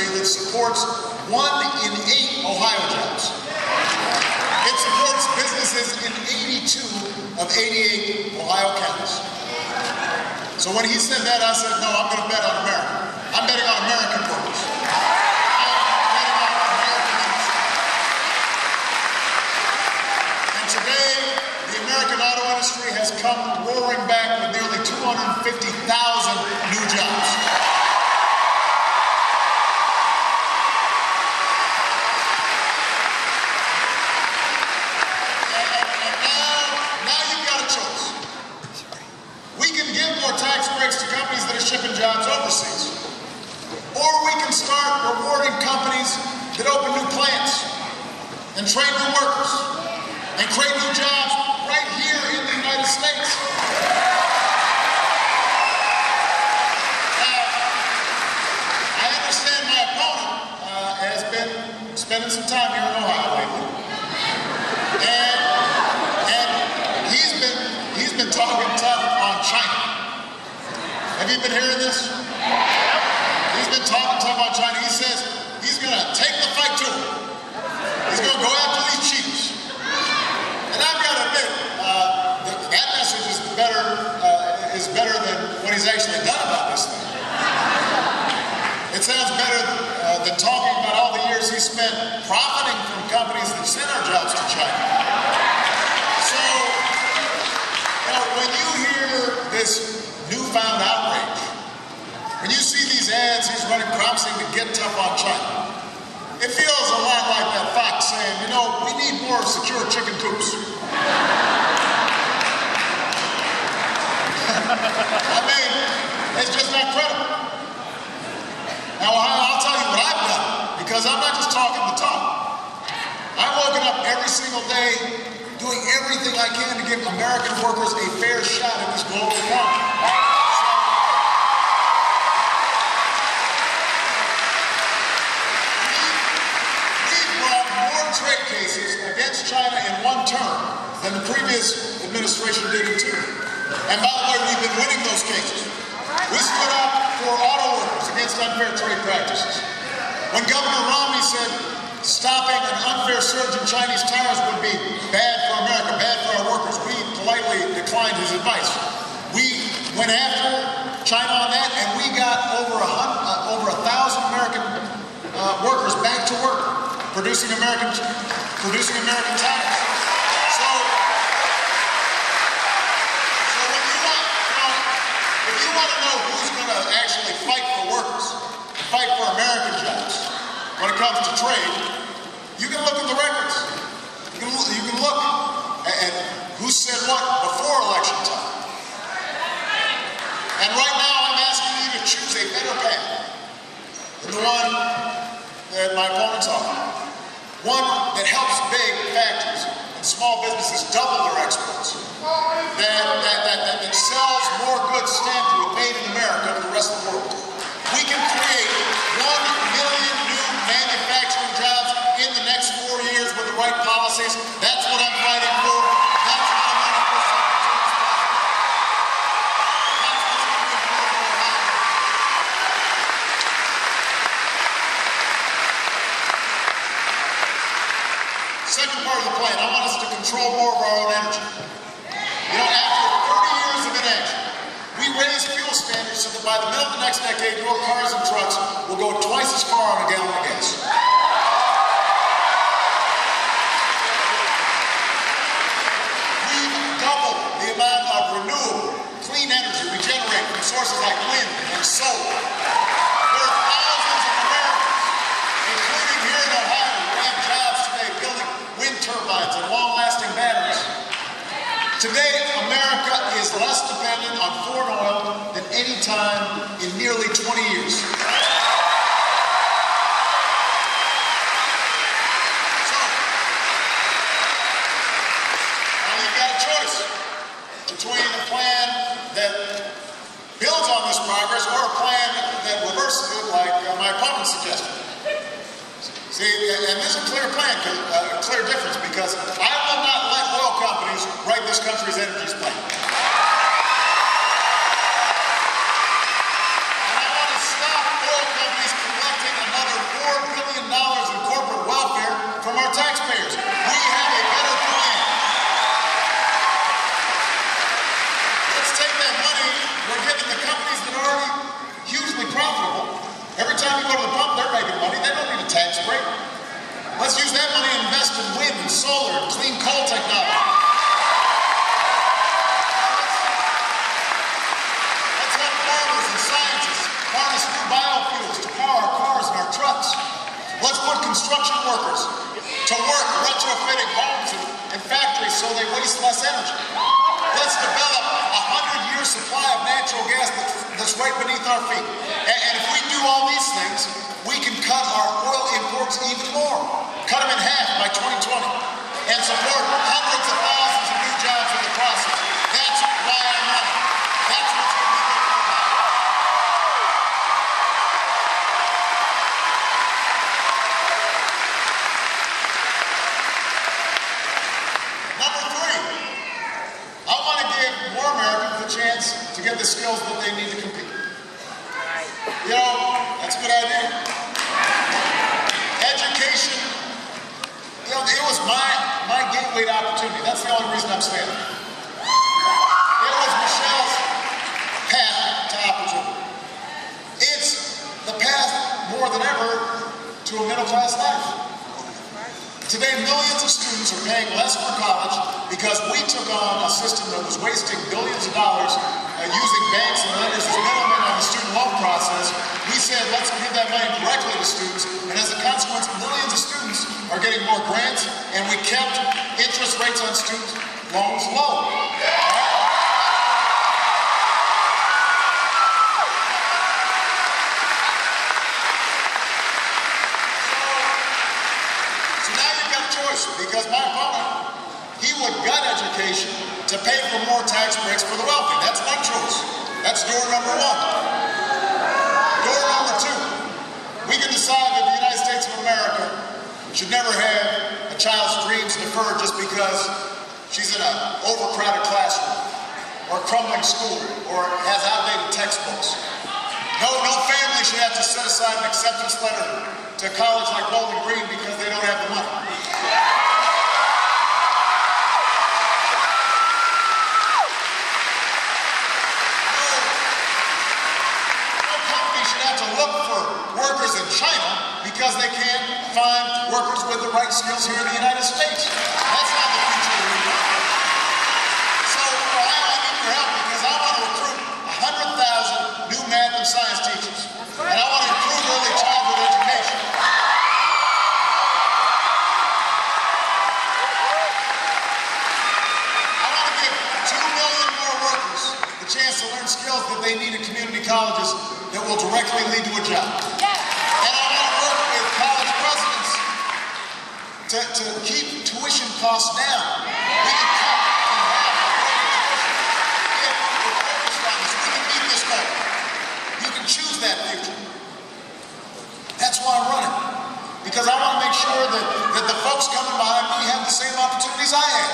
industry that supports 1 in 8 Ohio jobs. It supports businesses in 82 of 88 Ohio counties. So when he said that, I said, no, I'm going to bet on America. I'm betting on American workers. I'm betting on American industry. And today, the American auto industry has come roaring back with nearly 250,000 new jobs. Shipping jobs overseas. Or we can start rewarding companies that open new plants and train new workers and create new jobs right here in the United States. Now, I understand my opponent has been spending some time here in Ohio lately. And he's been talking tough on China. Have you been hearing this? He's been talking tough on China. He says he's going to take the fight to him. He's going to go after these chiefs. And I've got to admit, that message is better than what he's actually done about this thing. It sounds better than talking about all the years he spent profiting from companies that sent our jobs to China. So, when you hear this newfound outrage, when you see these ads he's running promising to get tough on China, it feels a lot like that fox saying, you know, we need more secure chicken coops. I mean, it's just not credible. Now, I'll tell you what I've done, because I'm not just talking the talk. I've woken up every single day doing everything I can to give American workers a fair shot in this global economy. Trade cases against China in one term than the previous administration did in 2. And by the way, we've been winning those cases. We stood up for auto workers against unfair trade practices. When Governor Romney said stopping an unfair surge in Chinese tariffs would be bad for America, bad for our workers, we politely declined his advice. We went after China on that, and we got over 1,000 American workers back to work, producing American tires. So when if you want to know who's going to actually fight for workers, fight for American jobs when it comes to trade, you can look at the records. You can look at who said what before election time. And right now I'm asking you to choose a better path than the one that my opponent's offering. One that helps big factories and small businesses double their exports. That sells more goods stamped with Made in America to the rest of the world. We can create 1 million new manufacturing jobs in the next 4 years with the right policies. That's what I'm fighting for. That's what I'm running for Second part of the plan, I want us to control more of our own energy. You know, after 30 years of inaction, we raised fuel standards so that by the middle of the next decade, your cars and trucks will go twice as far on a gallon of gas. We've doubled the amount of renewable, clean energy we generate from sources like wind and solar. There are thousands of Americans, including here in Ohio, who have jobs today building wind turbines and long-lasting batteries. Today, America is less dependent on foreign oil than any time in nearly 20 years. So, now you've got a choice between a plan that builds on this progress or a plan that reverses it like my opponent suggested. See, and there's a clear plan, a clear difference, because I will not let oil companies write this country's energy plan. And I want to stop oil companies collecting another time you go to the pump, they're making money. They don't need a tax break. Let's use that money and invest in wind and solar and clean coal technology. Let's help farmers and scientists harness new biofuels to power our cars and our trucks. Let's put construction workers to work retrofitting homes and factories so they waste less energy. Let's develop a 100-year supply of natural gas that's right beneath our feet. And if we do all these things, we can cut our oil imports even more. Cut them in half by 2020 and support hundreds of thousands of new jobs in the process. That's why I'm running. That's what's going to be good for America. Number three, I want to give more Americans the chance to get the skills that they need to compete. You know, that's a good idea. Education, you know, it was my gateway to opportunity. That's the only reason I'm standing. It was Michelle's path to opportunity. It's the path more than ever to a middle-class life. Today, millions of students are paying less for college because we took on a system that was wasting billions of dollars using banks and lenders as middlemen on the student loan process. We said, let's give that money directly to students, and as a consequence, millions of students are getting more grants, and we kept interest rates on student loans low. Because my opponent, he would gut education to pay for more tax breaks for the wealthy. That's one choice. That's door number one. Door number two, we can decide that the United States of America should never have a child's dreams deferred just because she's in an overcrowded classroom or a crumbling school or has outdated textbooks. No family should have to set aside an acceptance letter to a college like Bowling Green because they don't have the money. Workers in China because they can't find workers with the right skills here in the United States. That's not the future that we want. So I need your help because I want to recruit 100,000 new math and science teachers. And I want to improve early childhood education. I want to give 2 million more workers the chance to learn skills that they need in community colleges that will directly lead to a job. To keep tuition costs down. We can cut in half if we're focused on this. We can meet this goal. You can choose that future. That's why I'm running. Because I want to make sure that the folks coming behind me have the same opportunities I have.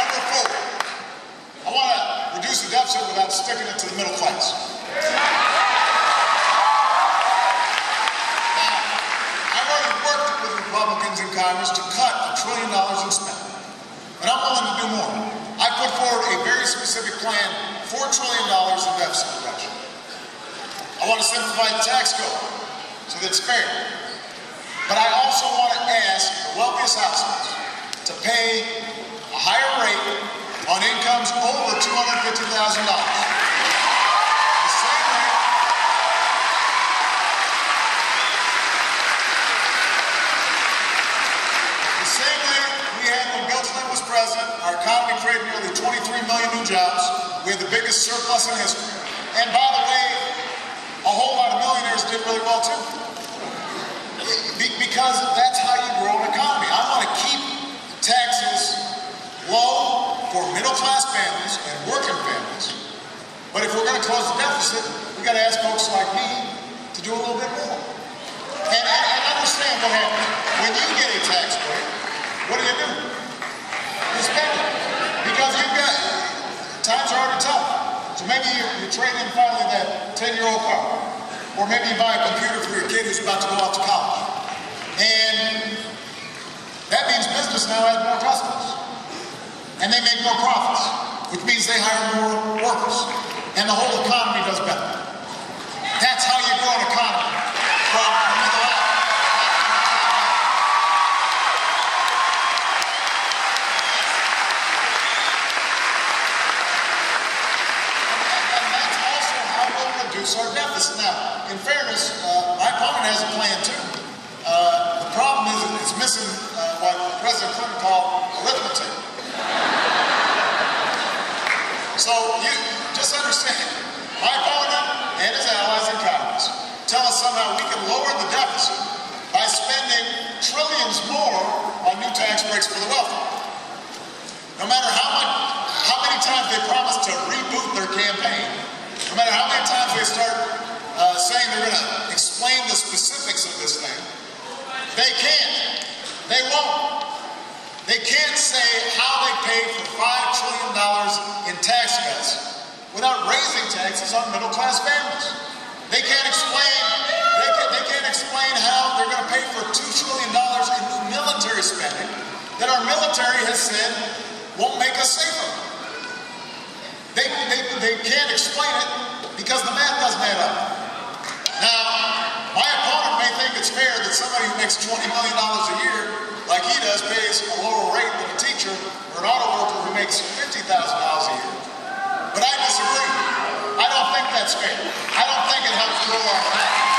Number four, I want to reduce the deficit without sticking it to the middle class. In Congress to cut $1 trillion in spending. And I'm willing to do more. I put forward a very specific plan, $4 trillion in deficit reduction. I want to simplify the tax code so that it's fair. But I also want to ask the wealthiest households to pay a higher rate on incomes over $250,000. President, our economy created nearly 23 million new jobs. We had the biggest surplus in history. And by the way, a whole lot of millionaires did really well too. Because that's how you grow an economy. I want to keep taxes low for middle-class families and working families. But if we're going to close the deficit, we got to ask folks like me to do a little bit more. And understand what happens. When you get a tax break, what do? You spend it. Because you've got, times are hard and tough. So maybe you trade in finally that 10-year-old car. Or maybe you buy a computer for your kid who's about to go off to college. And that means business now has more customers. And they make more profits. means they hire more workers, and the whole economy does better. That's how you grow an economy from the middle out. And that's also how we'll reduce our deficit. Now, in fairness, my opponent has a plan too. The problem is it's missing what President Clinton called arithmetic. So you just understand, my opponent and his allies in Congress tell us somehow we can lower the deficit by spending trillions more on new tax breaks for the wealthy. No matter how many times they promise to reboot their campaign, no matter how many times they start saying they're going to explain the specifics of this thing, they can't. They won't. They can't say how they pay for $5 trillion in tax cuts without raising taxes on middle-class families. They can't explain. They can't explain how they're going to pay for $2 trillion in new military spending that our military has said won't make us safer. They can't explain it because the math doesn't add up. Now, my opponent may think it's fair that somebody who makes $20 million a year, like he does, pays a lower rate than a teacher or an auto worker who makes $50,000 a year. But I disagree. I don't think that's fair. I don't think it helps grow our economy.